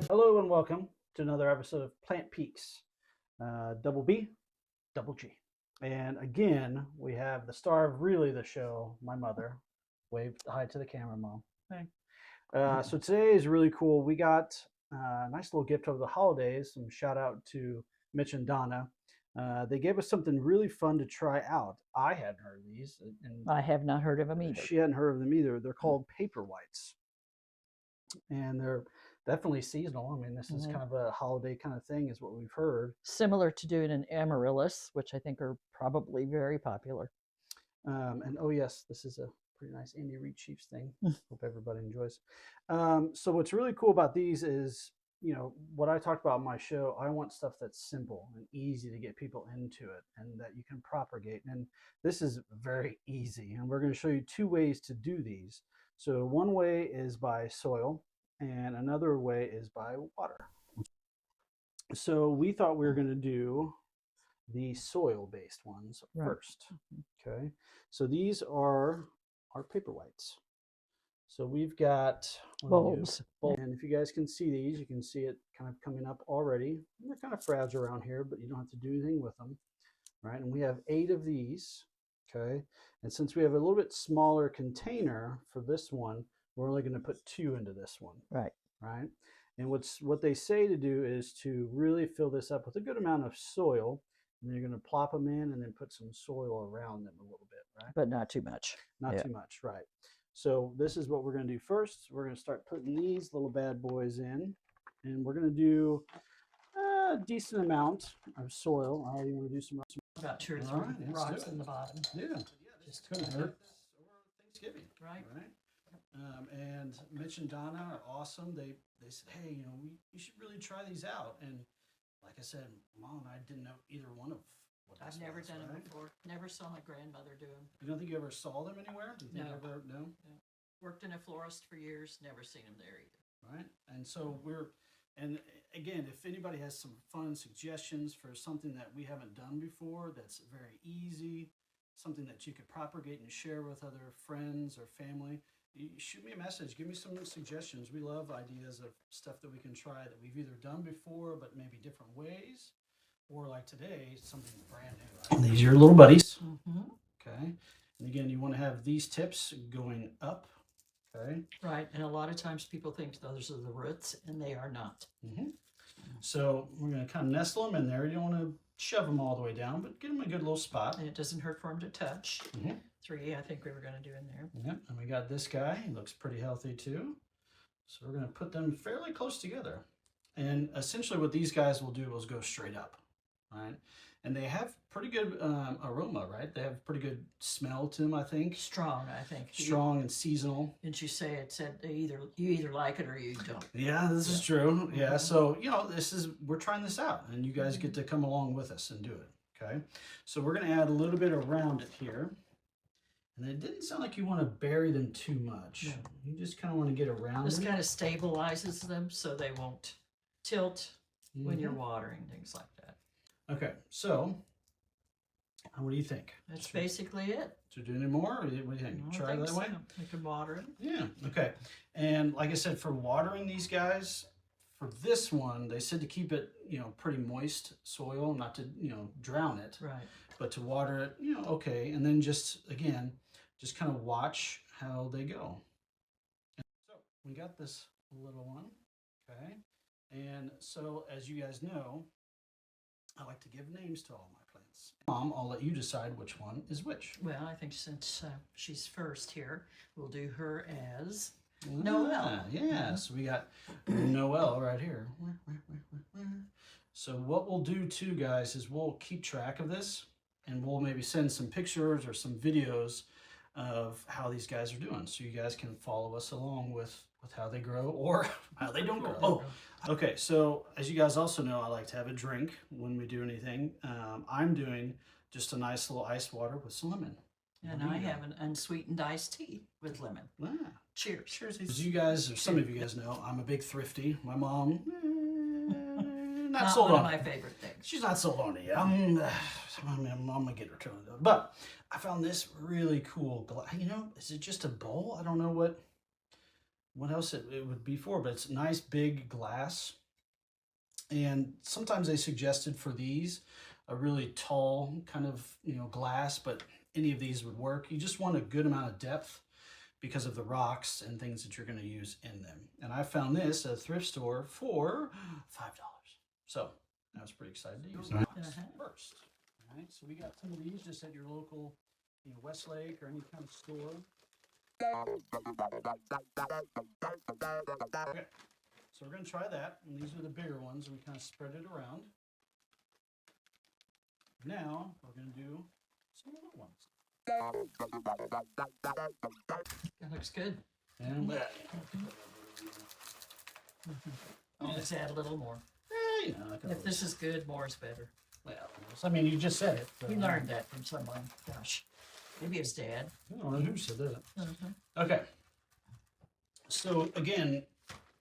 Hello and welcome to another episode of Plant Peaks, Double B, Double G. And again, we have the star of really the show, my mother. Wave hi to the camera, Mom. Hey. So today is really cool. We got a nice little gift over the holidays. Some shout out to Mitch and Donna. They gave us something really fun to try out. I hadn't heard of these, and I have not heard of them either. she hadn't heard of them either. They're called Paperwhites, and they're definitely seasonal. I mean, this is kind of a holiday kind of thing, is what we've heard. Similar to doing an amaryllis, which I think are probably very popular. And oh yes, this is a pretty nice Andy Reid Chiefs thing. Hope everybody enjoys. So what's really cool about these is, you know, what I talked about in my show. I want stuff that's simple and easy to get people into it, and that you can propagate. And this is very easy. And we're going to show you two ways to do these. So one way is by soil, and another way is by water. So we thought we were going to do the soil-based ones first. Okay, so these are our Paperwhites. So we've got bulbs. And if you guys can see these, you can see it kind of coming up already. They're kind of fragile around here, but you don't have to do anything with them, right? And we have 8 of these. Okay, and since we have a little bit smaller container for this one, we're only going to put 2 into this one. Right. And what they say to do is to really fill this up with a good amount of soil, and then you're going to plop them in and then put some soil around them a little bit, right? But not too much. Not too much, right? So this is what we're going to do first. We're going to start putting these little bad boys in, and we're going to do a decent amount of soil. I already want to do some about 2 or 3 rocks in the bottom. Yeah, just couldn't hurt. Over Thanksgiving, right? And Mitch and Donna are awesome. They said, hey, you know, we should really try these out. And like I said, Mom and I didn't know either one of what I've never done them before. Never saw my grandmother do them. You don't think you ever saw them anywhere? Do you think No. No? Worked in a florist for years. Never seen them there either. Right. And so and again, if anybody has some fun suggestions for something that we haven't done before, that's very easy, something that you could propagate and share with other friends or family, you shoot me a message. Give me some suggestions. We love ideas of stuff that we can try that we've either done before, but maybe different ways, or like today, something brand new. Right? These are your little buddies. Okay. And again, you want to have these tips going up. Okay. Right. And a lot of times people think those are the roots, and they are not. So we're going to kind of nestle them in there. You don't want to shove them all the way down, but get them a good little spot. And it doesn't hurt for them to touch. 3, I think we were going to do in there. Yep. And we got this guy. He looks pretty healthy too. So we're going to put them fairly close together. And essentially what these guys will do is go straight up. Right. And they have pretty good aroma, right? They have pretty good smell to them, I think. Strong, I think. Strong and seasonal. Didn't you say it said you either like it or you don't? Yeah, this is true. Yeah, so, you know, we're trying this out, and you guys get to come along with us and do it, okay? So we're going to add a little bit around it here. And it didn't sound like you want to bury them too much. No. You just kind of want to get around This them. kind of stabilizes them so they won't tilt when you're watering, things like that. Okay, so what do you think? That's basically it. Should we do any more? Or what do you think? Try it that way? We can water it. Yeah, okay. And like I said, for watering these guys, for this one, they said to keep it, you know, pretty moist soil, not to, you know, drown it. Right. But to water it, you know, okay. And then just, again, just kind of watch how they go. So we got this little one, okay? And so as you guys know, I like to give names to all my plants. Mom, I'll let you decide which one is which. Well, I think since she's first here, we'll do her as Noel. Yeah, so we got Noel right here. So what we'll do too, guys, is we'll keep track of this, and we'll maybe send some pictures or some videos of how these guys are doing, so you guys can follow us along with how they grow or how they don't grow. Oh, okay. So as you guys also know, I like to have a drink when we do anything. I'm doing just a nice little ice water with some lemon. And I have an unsweetened iced tea with lemon. Cheers. Cheers. As you guys, or some of you guys know, I'm a big thrifty. My mom, not sold one on of my favorite things. She's not sold on it yet. I'm gonna get her to it though. But I found this really cool. You know, is it just a bowl? I don't know what. what else it would be for, but it's nice big glass. And sometimes they suggested for these a really tall kind of, glass, but any of these would work. You just want a good amount of depth because of the rocks and things that you're going to use in them. And I found this at a thrift store for $5. So I was pretty excited to use it first. All right, so we got some of these just at your local, Westlake or any kind of store. Okay, so we're going to try that. And these are the bigger ones. We kind of spread it around. Now we're going to do some little ones. That looks good. And Let's add a little more. like If this is good, more is better. well, I mean, you just said it. You learned that from someone. Gosh, maybe his dad. I don't know who said that. Okay. So again,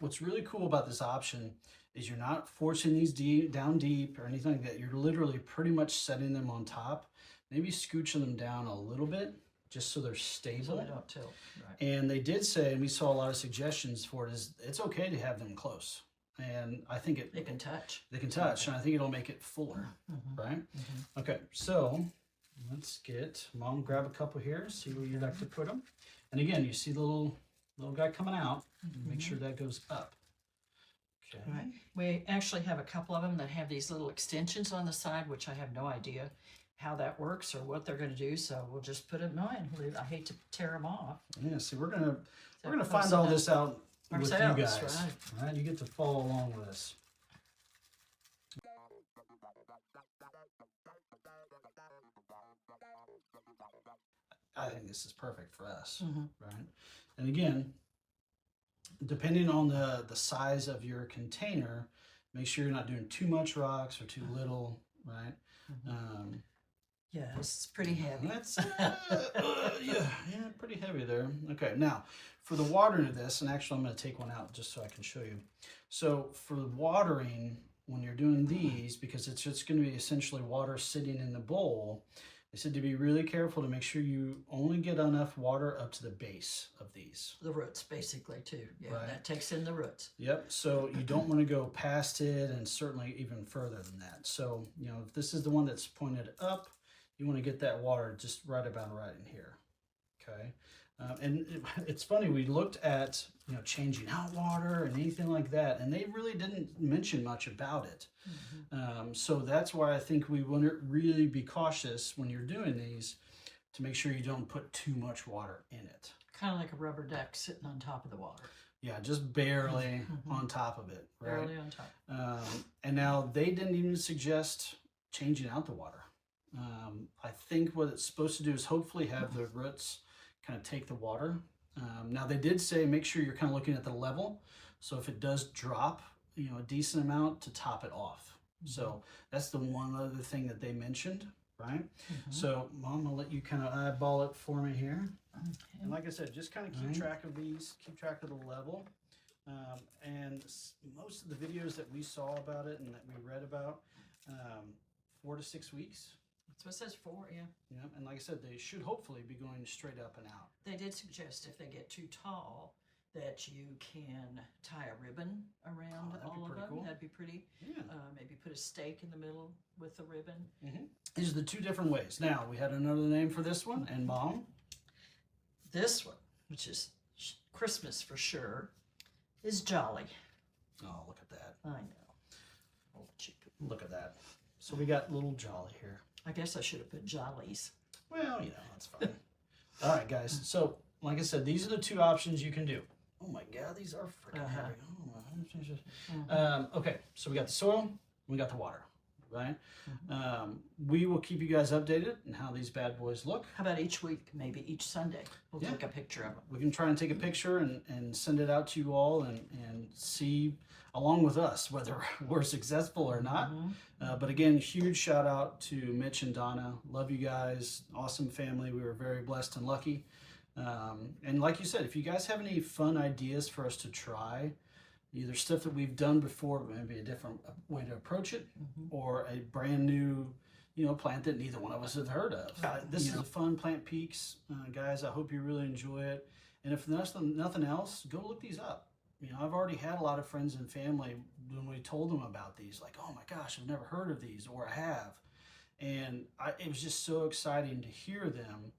what's really cool about this option is you're not forcing these down deep or anything like that. You're literally pretty much setting them on top, maybe scooching them down a little bit just so they're stable. So they don't tilt. Right. And they did say, and we saw a lot of suggestions for it, is it's okay to have them close. And I think they can touch. They can touch, and I think it'll make it fuller, right? Okay, so let's get Mom. Grab a couple here. See where you'd like to put them. And again, you see the little guy coming out. Make sure that goes up. Okay. Right. We actually have a couple of them that have these little extensions on the side, which I have no idea how that works or what they're going to do. So we'll just put them on. I hate to tear them off. Yeah. See, we're gonna find all this out with you guys. Right. Right? You get to follow along with us. I think this is perfect for us, right? And again, depending on the size of your container, make sure you're not doing too much rocks or too little, right? Yeah, it's pretty heavy. That's yeah, pretty heavy there. Okay, now for the watering of this, and actually I'm going to take one out just so I can show you. So for watering, when you're doing these, because it's just going to be essentially water sitting in the bowl, they said to be really careful to make sure you only get enough water up to the base of these. The roots, basically, too. Yeah, right. That takes in the roots. Yep, so you don't want to go past it and certainly even further than that. So, if this is the one that's pointed up, you want to get that water just right about right in here, okay? And it's funny, we looked at, changing out water and anything like that, and they really didn't mention much about it. So that's why I think we want to really be cautious when you're doing these to make sure you don't put too much water in it. Kind of like a rubber duck sitting on top of the water. Yeah, just barely on top of it, right? Barely on top. And now they didn't even suggest changing out the water. I think what it's supposed to do is hopefully have the roots kind of take the water. Now they did say make sure you're kind of looking at the level. So if it does drop, a decent amount to top it off. So that's the one other thing that they mentioned, right? So Mom, I'll let you kind of eyeball it for me here. And like I said, just kind of keep track of these, keep track of the level. And most of the videos that we saw about it and that we read about, 4 to 6 weeks. That's what it says 4, yeah. Yeah, and like I said, they should hopefully be going straight up and out. They did suggest if they get too tall that you can tie a ribbon around all of them. Cool. That'd be pretty. Yeah. Maybe put a stake in the middle with the ribbon. These are the 2 different ways. Now, we had another name for this one, and Mom? This one, which is Christmas for sure, is Jolly. Oh, look at that. I know. Look at that. So we got little Jolly here. I guess I should have put Jollies. Well, that's fine. All right, guys. So, like I said, these are the 2 options you can do. Oh my God, these are freaking heavy. Okay, so we got the soil, we got the water, right? We will keep you guys updated on how these bad boys look. How about each week, maybe each Sunday, we'll take a picture of them. We can try and take a picture and send it out to you all and see along with us whether we're successful or not. But again, huge shout out to Mitch and Donna. Love you guys. Awesome family. We were very blessed and lucky. And like you said, if you guys have any fun ideas for us to try, either stuff that we've done before, but maybe a different way to approach it, or a brand new, plant that neither one of us have heard of. This is a fun Plant Peaks, guys. I hope you really enjoy it. And if nothing else, go look these up. You know, I've already had a lot of friends and family when we told them about these, like, oh my gosh, I've never heard of these, or I have. And it was just so exciting to hear them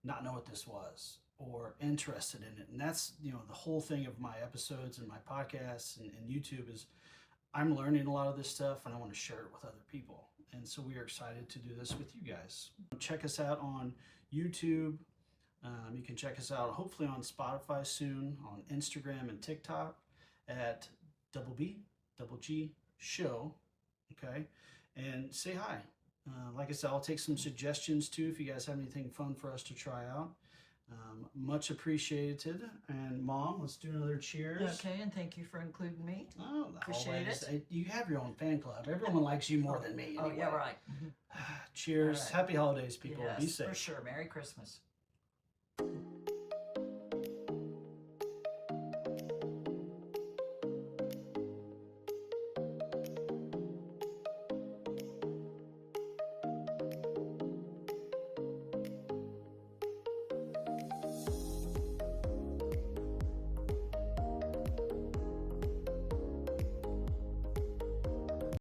not know what this was or interested in it. And that's, you know, the whole thing of my episodes and my podcasts and YouTube is I'm learning a lot of this stuff and I want to share it with other people. And so we are excited to do this with you guys. Check us out on YouTube. You can check us out hopefully on Spotify soon, on Instagram and TikTok at double B, double G show. Okay. And say hi. Like I said, I'll take some suggestions too if you guys have anything fun for us to try out. Much appreciated. And Mom, let's do another cheers. Okay, and thank you for including me. Oh, Appreciate always. it. You have your own fan club. Everyone likes you more than me. Oh, Anyway. yeah, right. Cheers. All right. Happy holidays, people. Yes, Be safe. for sure. Merry Christmas.